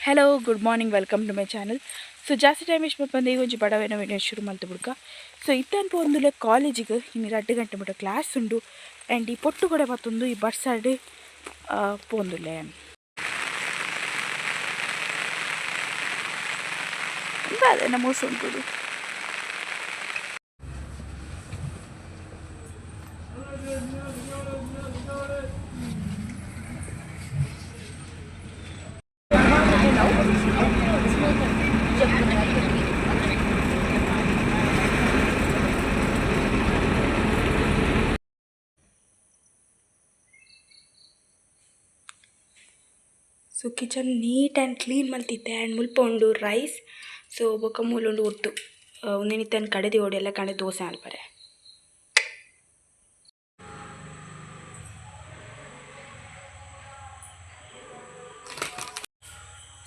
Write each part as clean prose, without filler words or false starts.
Hello good morning welcome to my channel. So ಜಾಸ್ತಿ time ಇಷ್ಟು ಬಂದು ಈಗ ಒಂಜಿ ಬಡವೇನ ವಿಡಿಯೋ ಶುರು ಮಾಡ್ತು ಬಿಡ್ಕ. ಸೊ ಇತ್ತಂತ ಒಂದು ಕಾಲೇಜಿಗೆ ಇನ್ನು 2 ಗಂಟೆ ಮಟ್ಟ ಕ್ಲಾಸ್ ಉಂಡು. ಆ್ಯಂಡ್ ಈ ಪೊಟ್ಟು ಕೂಡ ಮತ್ತೊಂದು ಈ ಬಸ್ ಸೈಡ್ ಪೋಂದುಲ್ಲೆ ಅದೇ ನಮ್ಮ ಮೋಸ ಉಂಟು. So kitchen neat and clean ಮಲ್ತಿದ್ದೆ. ಆ್ಯಂಡ್ ಮುಲ್ಪ ಉಂಡು ರೈಸ್. ಸೊ ಬೊಕ್ಕ ಮೂಲುಂಡು ಒಟ್ಟು ಒಂದಿನಿತ್ತನ್ನು ಕಡೆದಿ ಓಡಿ ಎಲ್ಲ ಕಡೆ ದೋಸೆ ಅಲ್ಪರೆ.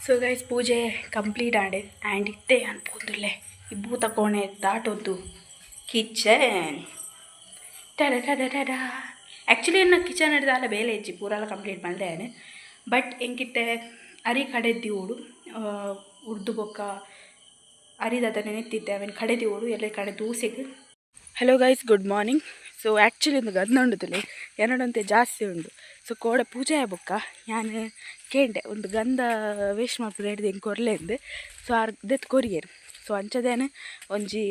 ಸೊ ಗೈಸ್ ಪೂಜೆ ಕಂಪ್ಲೀಟ್ ಆಡೆ. ಆ್ಯಂಡ್ ಇತ್ತೆ ಅನ್ಬೋದಿಲ್ಲೆ ಈ ಭೂತ ಕೋಣೆ ದಾಟೋದು ಕಿಚನ್ ಟಡ ಟಡ ಟಡ. ಆ್ಯಕ್ಚುಲಿ ನನ್ನ ಕಿಚನ್ ಹಿಡ್ದಲ್ಲ ಬೇಲೆ ಇಜ್ಜಿ ಪೂರೆಲ್ಲ ಕಂಪ್ಲೀಟ್ ಮಾಡಿದೆ. ಬಟ್ ಎಂಕಿತ್ತೆ ಅರಿ ಕಡೆದ್ದಿ ಓಡು ಉರ್ದು ಬೊಕ್ಕ ಅರಿದಾದ ನೆನೆತ್ತಿದ್ದೆ ಅವನ ಕಡೆದಿ ಓಡು ಎಲ್ಲ ಕಡೆ ದೋಸೆಗೆ. Hello guys good morning. So actually ಒಂದು ಗಂಧ ಉಂಡುದಿಲ್ಲ ಎರಡಂತೆ ಜಾಸ್ತಿ ಉಂಡು. ಸೊ ಕೋಡ ಪೂಜೆ ಬೊಕ್ಕ ನಾನು ಕೇಂಡೆ ಒಂದು ಗಂಧ ವೇಸ್ಟ್ ಮಾಡ್ಬಿಟ್ಟು ಹಿಡ್ದು ಹೆಂಗೆ ಕೊರ್ಲೆಂದು. ಸೊ ಅರ್ಧತ್ತು ಕೊರಿಯರು. ಸೊ ಅಂಚದೇನೆ ಒಂಜಿ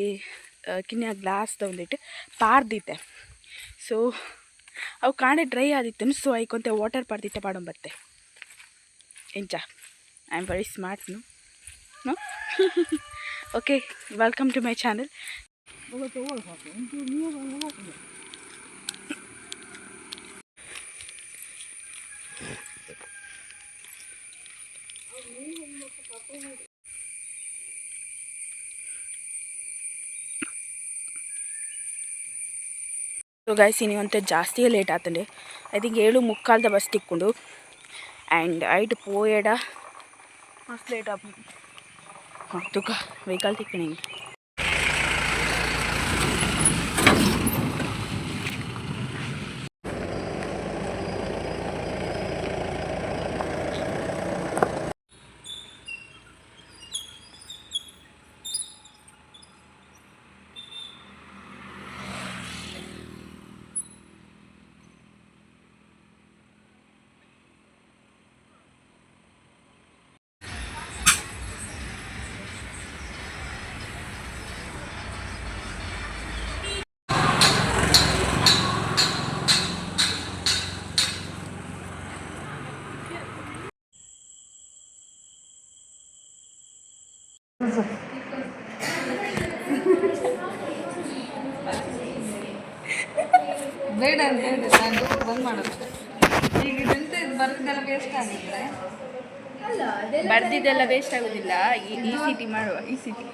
ಕಿನ್ಯ ಗ್ಲಾಸ್ ತೊಗೊಂಡಿಟ್ಟು ಪಾರ್ದಿದ್ದೆ. ಸೊ ಅವು ಕಾಣೆ ಡ್ರೈ ಆದಿತ್ತು. ಸೊ ಐಕೊಂತೆ ವಾಟರ್ ಪಾಡ್ದಿಟ್ಟೆ ಪಾಡೊಂಬತ್ತೆ ಎಂಚ ಐ ಆಮ್ ವೆರಿ ಸ್ಮಾರ್ಟ್ ನೋ. Okay welcome to my channel. So guys ಇನ್ನಿವಂತೆ ಜಾಸ್ತಿಯೇ ಲೇಟ್ ಆತಂಡೆ. ಐ ಥಿಂಕ್ 7:45 ಬಸ್ ತಿಕ್ಕೊಂಡು. ಆ್ಯಂಡ್ ಐಟ್ ಪೋಯಡ ಮಸ್ತ್ ಲೇಟ್ ಆಪ ತುಕ ವೆಹಿಕಲ್ ತಿಕ್ಕಣಿ. ಬೇಡ ಬೇಡ ನಾನು ಬಂದ್ ಮಾಡೋದು. ಈಗ ಇದಂತೆ ಬರ್ದಿದ್ದೆಲ್ಲ ವೇಸ್ಟ್ ಆಗುತ್ತೆ. ಬರ್ದಿದ್ದೆಲ್ಲ ವೇಸ್ಟ್ ಆಗೋದಿಲ್ಲ. ಈ ಸಿಟಿ ಮಾಡುವ ಈ ಸಿಟಿ